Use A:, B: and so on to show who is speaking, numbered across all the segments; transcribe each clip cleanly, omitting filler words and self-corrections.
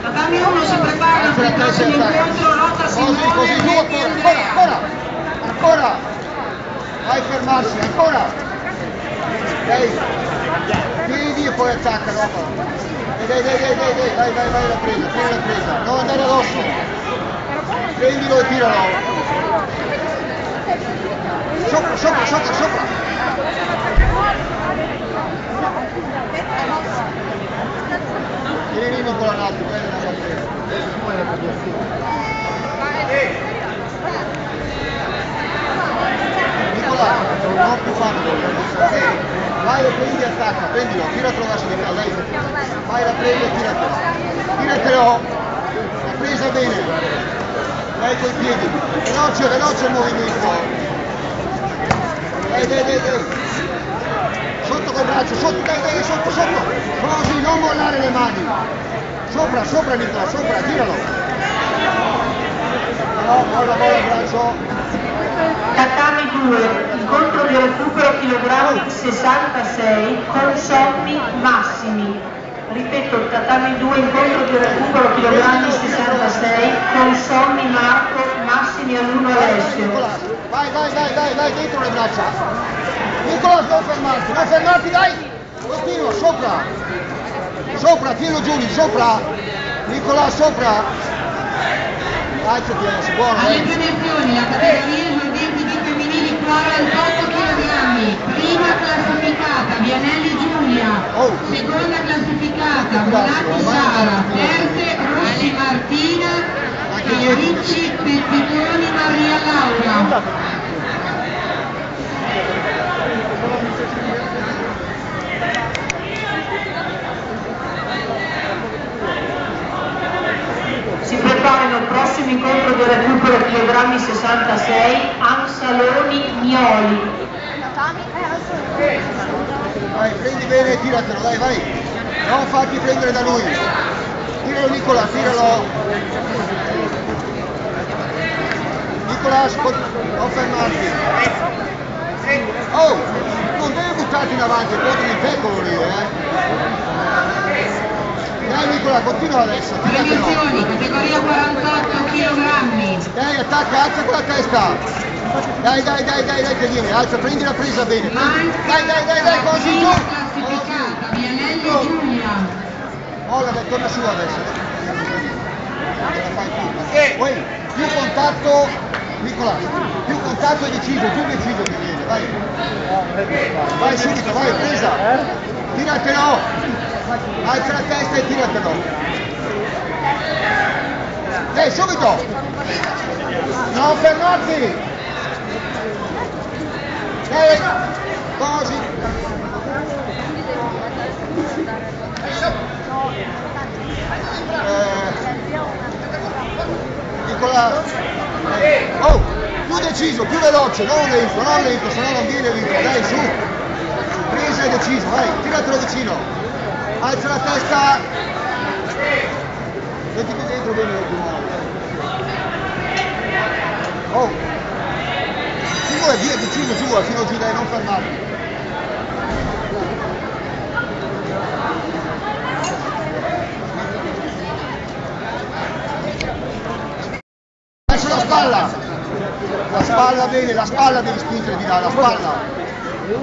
A: Tatami 1 si prepara per il prossimo incontro, lotta Simone e Andrea.
B: Ancora! Vai a fermarsi, ancora! Dai! Piedi e poi attacca dopo. Dai, vai la presa, non andare addosso. Prendilo e tiralo. Sopra. Vieni Nicola un attimo, bene da battere. Nicola, non più fatto. Vai e prendi e attacca, prendilo, tiratelo verso di te, lei. Vai la prendi e tiratelo. La presa bene. Lei coi piedi. Veloce il movimento. Dai. Sotto col braccio, sotto. Così, non mollare le mani. Sopra Nicola, sopra, tiralo. No, molla il braccio.
A: Tatami 2, incontro di recupero chilogrammi 66 con sommi massimi. Ripeto, tatami 2, incontro di recupero chilogrammi 66 con sommi Marco, massimi all'1 Alessio.
B: Vai, dentro le braccia. Nicola, non fermarti, dai. Continua, sopra, tienilo giù, sopra. Nicola, sopra. Alzo pieno, buono.
A: Alle premiazioni, la categoria esordienti di femminili 48 kg. Prima classificata, Vianelli Giulia. Seconda classificata, Bonatti Sara. Terze, Rossi Martina. E Ricci Pezziconi Maria Laura. Si preparano il prossimo incontro di recupero chilogrammi 66 Ansaloni Mioli.
B: Vai, prendi bene e tiratelo, vai. Non farti prendere da lui. Tiralo Nicola, tiralo. Nicola, non fermarti. Oh, non devi buttarti in avanti, contro il piccolo lì, Dai Nicola, continua adesso, tiratelo.
A: Categoria 48 kg.
B: Dai, attacca, alza con la testa. Dai, che viene, alza, prendi la presa bene. Dai, così giù.
A: Classificata, Vianelli Giulia.
B: Molla, torna su adesso. Poi, più contatto, Nicola, più contatto è deciso, più deciso che viene, vai. Vai subito, vai, presa. Tiratelo. Alza la testa e tiratelo. Dai, subito. Non fermarti. Dai, così. Nicola. Oh, più deciso, più veloce, non lento, se no non viene lento. Dai, su. Presa e deciso, vai, tiratelo vicino. Alza la testa. Mettiti dentro bene di nuovo. Oh. Su e via vicino, fino giù, dai, non fermarti. Verso la spalla. La spalla bene, la spalla devi spingere di là, la spalla.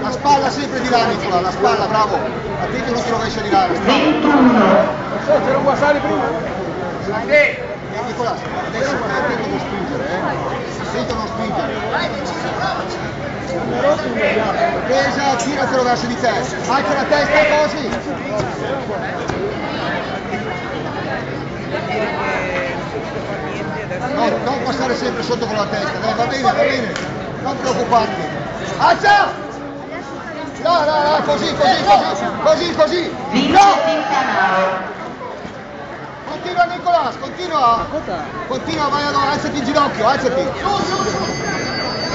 B: La spalla sempre di là, Nicola, la spalla, bravo. Attento non ti rovescia di là.
A: 21.
C: C'era un guasale prima.
B: Nicola, adesso attento non spingere, Attento non spingere. Presa, tiratelo verso di te. Alza la testa così. No, non passare sempre sotto con la testa, dai, va bene. Non preoccuparti. Alza! No, così. No! Continua Nicolas, continua, vai allora, alzati in ginocchio, alzati.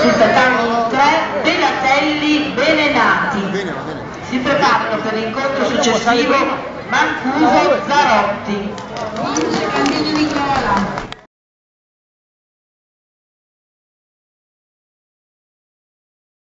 A: Sul tatami 3 Delatelli Benenati.
B: Bene.
A: Si preparano per l'incontro successivo Mancuso Zarotti.